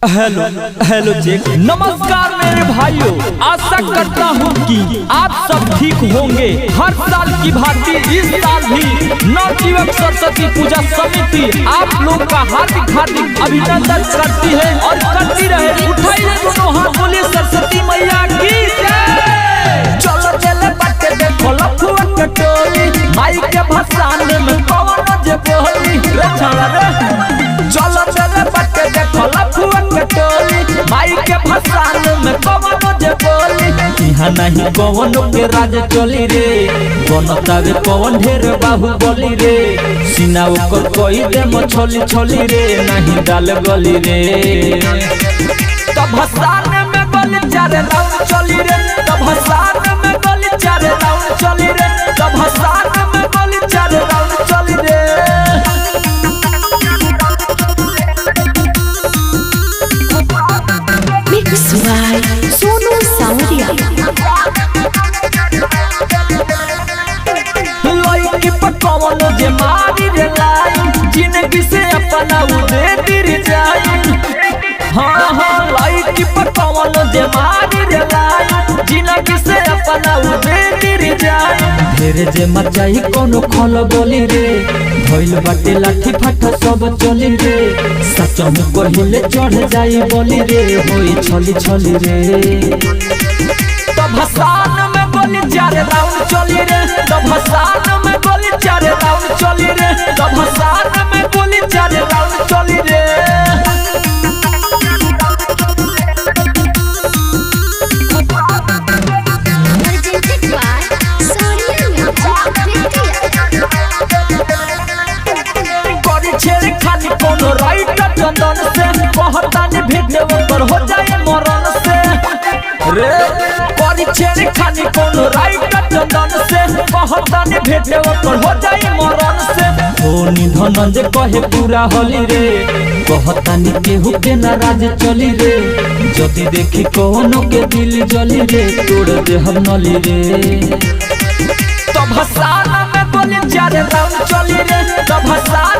Hello hello check. नमस्कार मेरे भाइयों, आशा करता हूँ कि आप सब ठीक होंगे। हर साल की भांति इस साल भी नवयुवक सरस्वती पूजा समिति आप लोग का हार्दिक हार्दिक अभिनंदन करती है और करती रहे। उठाइए दोनों हाथ, बोलिए सरस्वती मैया की जय। चलो चले बच्चे देखो लफुआ के टोली, माई के भसान में कौन जे बोली रे छाड़ा रे। चलो चले बच्चे देखो लफुआ के टोली, माई के भसान में कौन जे बोली। यहाँ नहीं कौन के राज चली रे, बनतावे कौन ढेर बाहु बोली रे। सीना ओकर कोई दे मछली छोली रे, नहीं डाल गली रे। तब भसान में गली चारे राउंड चली रे, तब भसान में गली चारे राउंड चली रे, तब भसान में गली चारे राउंड चली रे। Mix by Sonu Sauria। लड़की पर कौन जे मारी रे लाई, जिंदगी से अपना उदे तिर जाई। हाँ हाँ लड़की पर कौन जे मारी रे लाई, जिंदगी से अपना उदे तिर जाई। ढेर जे मचाई कोनो खल बोली रे, भइल बाटे लाठी फाटा सब चली रे। सच में कहिले चढ़ जाई बोली रे, होई छली छली रे। तब भसान में गोली चारे राउंड चली रे, तब भसान में गोली चारे राउंड चली रे, तब भसान में गोली चारे राउंड चली रे। Presented by Sonia Music करी छेड़ खाली कोनो राइट चंदन से, कहतानी भेटे ऊपर हो जाए मरण से रे। करी छेड़ खाली कोनो राइट चंदन से, कहतानी भेटे ऊपर हो जाए मरण से। धोनी धनंजय कहे पूरा होली रे, कहतानी केहू के नाराज चली रे। जदि देखी कोनो के दिल जली रे, तोड़ दे हम नली रे। तब भसान में गोली चारे राउंड चली रे, तब भसान